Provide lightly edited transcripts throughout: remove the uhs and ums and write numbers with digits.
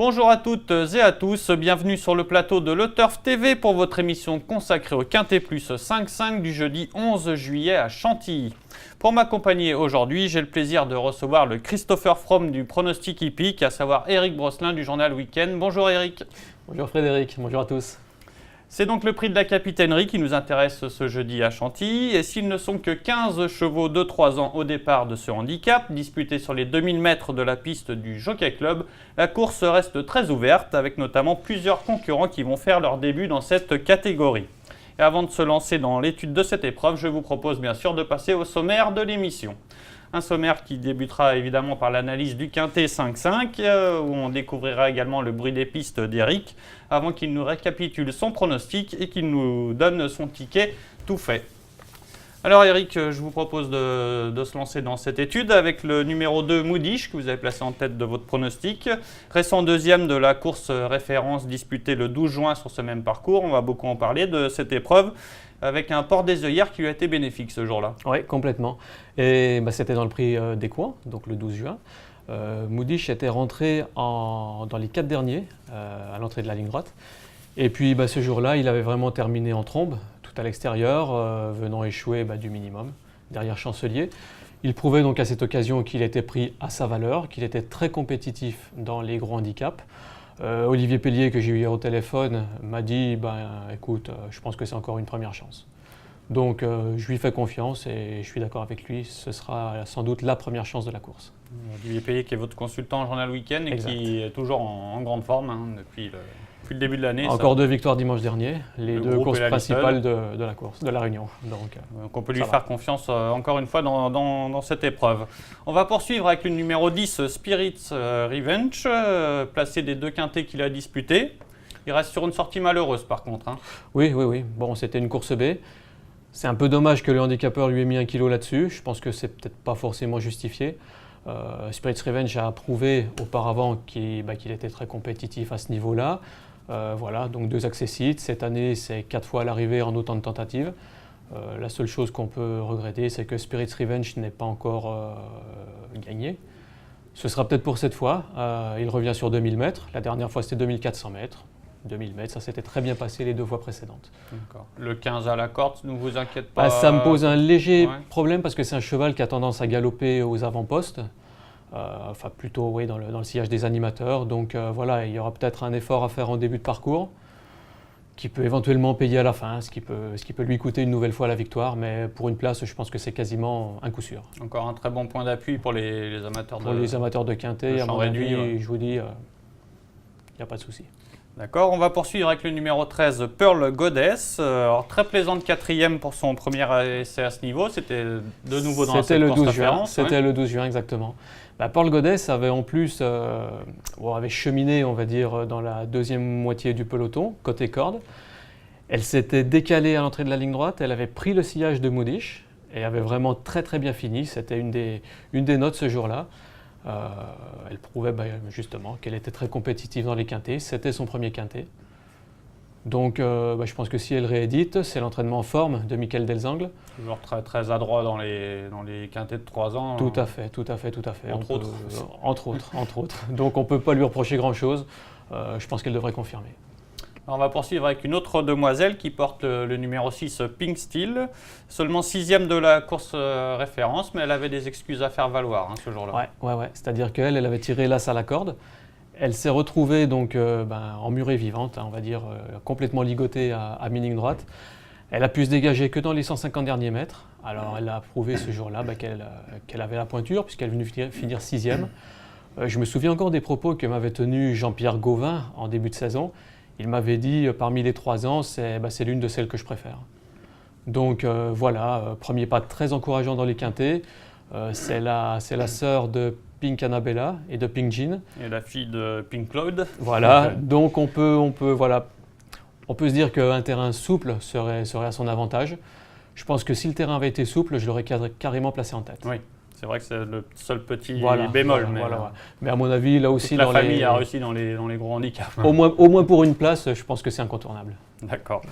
Bonjour à toutes et à tous, bienvenue sur le plateau de Le Turf TV pour votre émission consacrée au Quintet Plus 5-5 du jeudi 11 juillet à Chantilly. Pour m'accompagner aujourd'hui, j'ai le plaisir de recevoir le Christopher From du pronostic hippique, à savoir Eric Brosselin du journal Week-end. Bonjour Eric. Bonjour Frédéric, bonjour à tous. C'est donc le prix de la capitainerie qui nous intéresse ce jeudi à Chantilly. Et s'ils ne sont que 15 chevaux de 3 ans au départ de ce handicap, disputé sur les 2000 mètres de la piste du Jockey Club, la course reste très ouverte, avec notamment plusieurs concurrents qui vont faire leur début dans cette catégorie. Et avant de se lancer dans l'étude de cette épreuve, je vous propose bien sûr de passer au sommaire de l'émission. Un sommaire qui débutera évidemment par l'analyse du Quintet 5-5, où on découvrira également le bruit des pistes d'Eric, avant qu'il nous récapitule son pronostic et qu'il nous donne son ticket tout fait. Alors Eric, je vous propose de se lancer dans cette étude avec le numéro 2 Moudish, que vous avez placé en tête de votre pronostic. Récent deuxième de la course référence disputée le 12 juin sur ce même parcours. On va beaucoup en parler de cette épreuve, avec un port des œillères qui lui a été bénéfique ce jour-là. Oui, complètement. Et c'était dans le prix d'Écouen, donc le 12 juin. Moudish était rentré dans les 4 derniers à l'entrée de la ligne droite. Et puis ce jour-là, il avait vraiment terminé en trombe, tout à l'extérieur, venant échouer du minimum, derrière Chancelier. Il prouvait donc à cette occasion qu'il était pris à sa valeur, qu'il était très compétitif dans les gros handicaps. Olivier Pellier, que j'ai eu hier au téléphone, m'a dit écoute, je pense que c'est encore une première chance. Donc je lui fais confiance et je suis d'accord avec lui, ce sera sans doute la première chance de la course. Olivier Pellier qui est votre consultant en journal Week-end et exact. Qui est toujours en grande forme depuis le début de l'année. Encore 2 victoires dimanche dernier, les le 2 courses principales de la course, de la Réunion. Donc on peut lui faire confiance encore une fois dans cette épreuve. On va poursuivre avec le numéro 10, Spirit's Revenge, placé des 2 quintets qu'il a disputés. Il reste sur une sortie malheureuse par contre. Oui. Bon, c'était une course B. C'est un peu dommage que le handicapeur lui ait mis 1 kilo là-dessus. Je pense que c'est peut-être pas forcément justifié. Spirit's Revenge a prouvé auparavant qu'il était très compétitif à ce niveau-là. Voilà, donc 2 accessites. Cette année, c'est 4 fois à l'arrivée en autant de tentatives. La seule chose qu'on peut regretter, c'est que Spirit's Revenge n'est pas encore gagné. Ce sera peut-être pour cette fois. Il revient sur 2000 mètres. La dernière fois, c'était 2400 mètres. 2000 mètres, ça s'était très bien passé les 2 fois précédentes. D'accord. Le 15 à la corde, ne vous inquiète pas. Ça me pose un léger problème parce que c'est un cheval qui a tendance à galoper aux avant-postes. Plutôt dans le sillage des animateurs. Donc voilà, il y aura peut-être un effort à faire en début de parcours qui peut éventuellement payer à la fin, ce qui peut lui coûter une nouvelle fois la victoire. Mais pour une place, je pense que c'est quasiment un coup sûr. Encore un très bon point d'appui pour les amateurs les amateurs de quintet, à mon avis, je vous dis, il n'y a pas de souci. D'accord, on va poursuivre avec le numéro 13, Pearl Goddess. Alors, très plaisante 4e pour son premier essai à ce niveau. C'était de nouveau dans cette course référence. C'était le 12 juin, exactement. Pearl Goddess avait en plus avait cheminé, on va dire, dans la deuxième moitié du peloton, côté corde. Elle s'était décalée à l'entrée de la ligne droite. Elle avait pris le sillage de Moudish et avait vraiment très très bien fini. C'était une des notes ce jour-là. Elle prouvait justement qu'elle était très compétitive dans les quintets. C'était son premier quintet. Donc je pense que si elle réédite, c'est l'entraînement en forme de Michael Delzangle. Toujours très, très adroit dans les quintets de 3 ans. Tout à fait. Entre autres. Donc on ne peut pas lui reprocher grand-chose. Je pense qu'elle devrait confirmer. Alors, on va poursuivre avec une autre demoiselle qui porte le numéro 6, Pink Steel. Seulement 6e de la course référence, mais elle avait des excuses à faire valoir ce jour-là. Ouais. C'est-à-dire qu'elle avait tiré l'as à la corde. Elle s'est retrouvée donc en murée vivante, on va dire complètement ligotée à mi-ligne droite. Elle a pu se dégager que dans les 150 derniers mètres. Alors elle a prouvé ce jour-là qu'elle avait la pointure puisqu'elle est venue finir 6e. Je me souviens encore des propos que m'avait tenus Jean-Pierre Gauvin en début de saison. Il m'avait dit parmi les 3 ans, c'est l'une de celles que je préfère. Donc premier pas très encourageant dans les quintets. C'est la sœur de Pink Annabella et de Pink Jean. Et la fille de Pink Cloud. Voilà, donc on peut se dire qu'un terrain souple serait à son avantage. Je pense que si le terrain avait été souple, je l'aurais carrément placé en tête. Oui, c'est vrai que c'est le seul petit bémol. Mais à mon avis, là aussi, la famille a réussi dans les gros handicaps. Au moins pour une place, je pense que c'est incontournable. D'accord.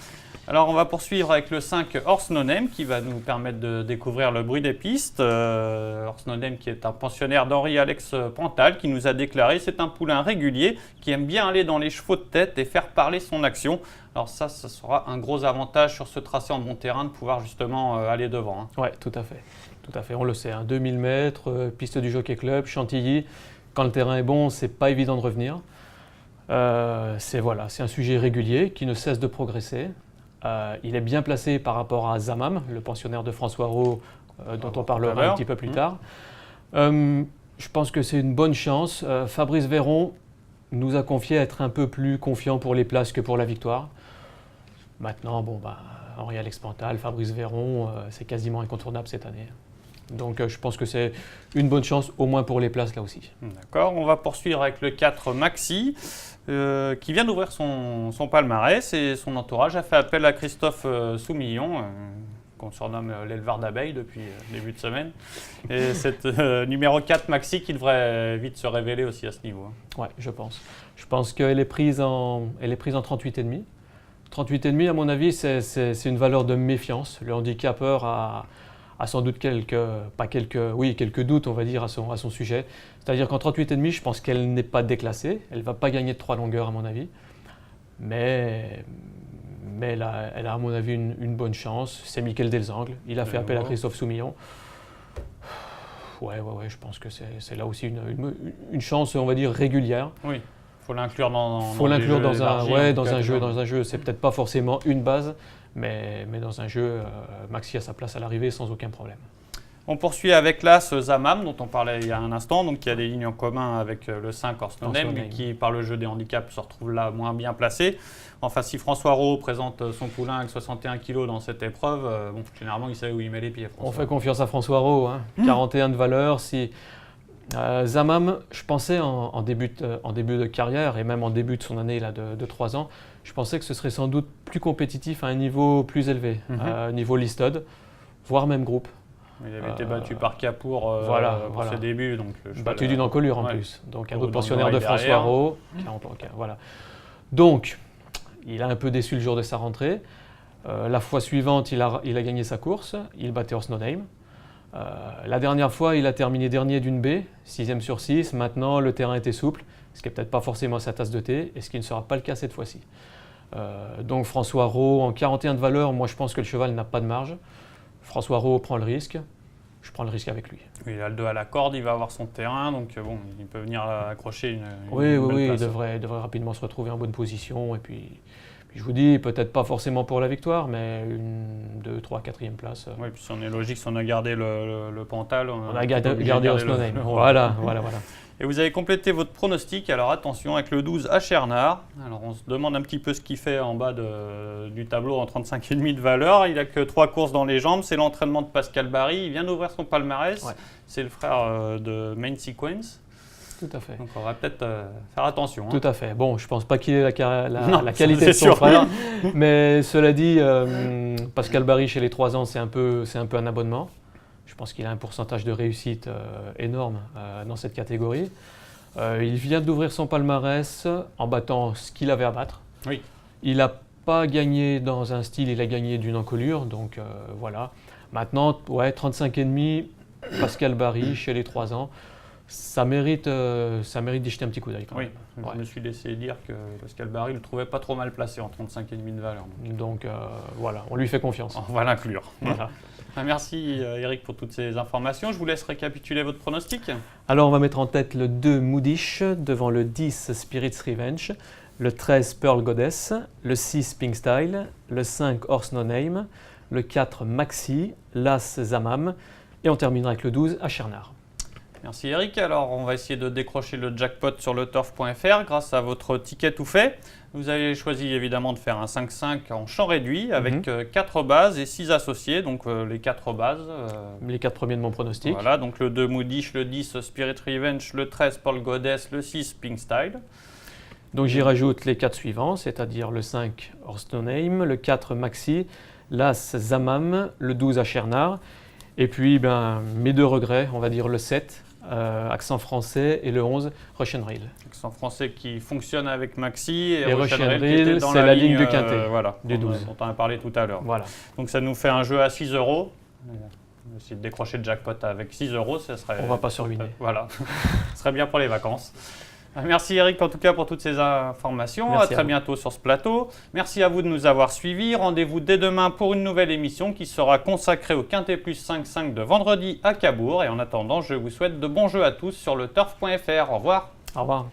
Alors on va poursuivre avec le 5 Horse No Name qui va nous permettre de découvrir le bruit des pistes. Horse No Name qui est un pensionnaire d'Henri-Alex Pantal qui nous a déclaré c'est un poulain régulier qui aime bien aller dans les chevaux de tête et faire parler son action. Alors ça sera un gros avantage sur ce tracé en bon terrain de pouvoir justement aller devant. Oui, tout à fait. Tout à fait, on le sait. 2000 mètres, piste du Jockey Club, Chantilly. Quand le terrain est bon, c'est pas évident de revenir. C'est un sujet régulier qui ne cesse de progresser. Il est bien placé par rapport à Zamam, le pensionnaire de François Rowe, dont on parlera un petit peu plus tard. Je pense que c'est une bonne chance. Fabrice Véron nous a confié être un peu plus confiant pour les places que pour la victoire. Maintenant, Henri-Alex Pantal, Fabrice Véron, c'est quasiment incontournable cette année. Donc je pense que c'est une bonne chance, au moins pour les places là aussi. D'accord, on va poursuivre avec le 4 Maxi, qui vient d'ouvrir son palmarès et son entourage a fait appel à Christophe Soumillon, qu'on surnomme l'éleveur d'abeilles depuis le début de semaine. Et c'est numéro 4 Maxi qui devrait vite se révéler aussi à ce niveau. Oui, je pense. Je pense qu'elle est prise en 38,5. 38,5 à mon avis, c'est une valeur de méfiance. Le handicapeur a sans doute quelques doutes, on va dire, à son sujet. C'est-à-dire qu'en 38,5, je pense qu'elle n'est pas déclassée. Elle ne va pas gagner de 3 longueurs, à mon avis. Mais elle a, à mon avis, une bonne chance. C'est Mickaël Delzangles. Il a fait appel à Christophe Soumillon. Ouais, je pense que c'est là aussi une chance, on va dire, régulière. Oui, il faut l'inclure dans un jeu. C'est peut-être pas forcément une base, mais dans un jeu, Maxi a sa place à l'arrivée sans aucun problème. On poursuit avec l'As Zamam, dont on parlait il y a un instant, donc qui a des lignes en commun avec le 5 Horse No Name, mais qui, par le jeu des handicaps, se retrouve là moins bien placé. Enfin, si François Rowe présente son poulain avec 61 kg dans cette épreuve, généralement, il sait où il met les pieds. On fait confiance à François Rowe, 41 de valeur. Zamam, je pensais en début de carrière et même en début de son année là, de 3 ans, je pensais que ce serait sans doute plus compétitif à un niveau plus élevé, niveau listed, voire même groupe. Il avait été battu par Capour pour ses débuts. Donc battu d'une encolure en plus. Donc un autre pensionnaire de François Rowe. Voilà. Donc, il a un peu déçu le jour de sa rentrée. La fois suivante, il a gagné sa course. Il battait Horse No Name. La dernière fois, il a terminé dernier d'une B, 6e sur 6. Maintenant, le terrain était souple, ce qui n'est peut-être pas forcément sa tasse de thé, et ce qui ne sera pas le cas cette fois-ci. Donc François Rowe en 41 de valeur, moi je pense que le cheval n'a pas de marge. François Rowe prend le risque, je prends le risque avec lui. Oui, il a le 2 à la corde, il va avoir son terrain, donc il peut venir accrocher une Oui, place. Il devrait rapidement se retrouver en bonne position, et puis je vous dis, peut-être pas forcément pour la victoire, mais une, 2, 3, 4e place. Oui, puis si on est logique, si on a gardé le Pantal, on a gardé Horse No Name. Voilà. Et vous avez complété votre pronostic, alors attention, avec le 12 Achernard. Alors on se demande un petit peu ce qu'il fait en bas du tableau en 35,5 de valeur. Il n'a que 3 courses dans les jambes, c'est l'entraînement de Pascal Barry. Il vient d'ouvrir son palmarès, c'est le frère de Main Sequence. Tout à fait. Donc on va peut-être faire attention. Tout à fait. Bon, je ne pense pas qu'il ait la qualité de son frère, mais cela dit, Pascal Barry chez les 3 ans, c'est un peu un abonnement. Je pense qu'il a un pourcentage de réussite énorme dans cette catégorie. Il vient d'ouvrir son palmarès en battant ce qu'il avait à battre. Oui. Il n'a pas gagné dans un style, il a gagné d'une encolure. Donc voilà. Maintenant, 35,5, Pascal Barry chez les 3 ans. Ça mérite d'y jeter un petit coup d'œil. Oui, je me suis laissé dire que Pascal Barry ne le trouvait pas trop mal placé en 35,5 de valeur. Donc voilà, on lui fait confiance. On va l'inclure. Voilà. Merci Eric pour toutes ces informations. Je vous laisse récapituler votre pronostic. Alors on va mettre en tête le 2 Moodish, devant le 10 Spirit's Revenge, le 13 Pearl Goddess, le 6 Pink Style, le 5 Horse No Name, le 4 Maxi, l'As Zamam et on terminera avec le 12 Achernard. Merci Eric. Alors on va essayer de décrocher le jackpot sur leturf.fr grâce à votre ticket tout fait. Vous avez choisi évidemment de faire un 5-5 en champ réduit avec 4 bases et 6 associés, donc les 4 bases. Les 4 premiers de mon pronostic. Voilà, donc le 2 Moodish, le 10 Spirit Revenge, le 13 Pearl Goddess, le 6 Pink Style. Donc j'y rajoute les 4 suivants, c'est-à-dire le 5 Horse No Name, le 4 Maxi, l'As Zamam, le 12 Achernard. Et puis mes 2 regrets, on va dire le 7 accent français, et le 11, Russian Rail. Accent français qui fonctionne avec Maxi Et Russian Russian Rail qui était Rail, dans c'est la ligne de Quintet, voilà, du 12. dont on a parlé tout à l'heure. Voilà. Donc ça nous fait un jeu à 6 euros. On va essayer de décrocher le jackpot avec 6 euros, ça serait... On ne va pas se ruiner. Voilà, ce serait bien pour les vacances. Merci Eric en tout cas pour toutes ces informations. Merci à très bientôt sur ce plateau. Merci à vous de nous avoir suivis. Rendez-vous dès demain pour une nouvelle émission qui sera consacrée au Quintet Plus 5-5 de vendredi à Cabourg. Et en attendant, je vous souhaite de bons jeux à tous sur le turf.fr. Au revoir. Au revoir.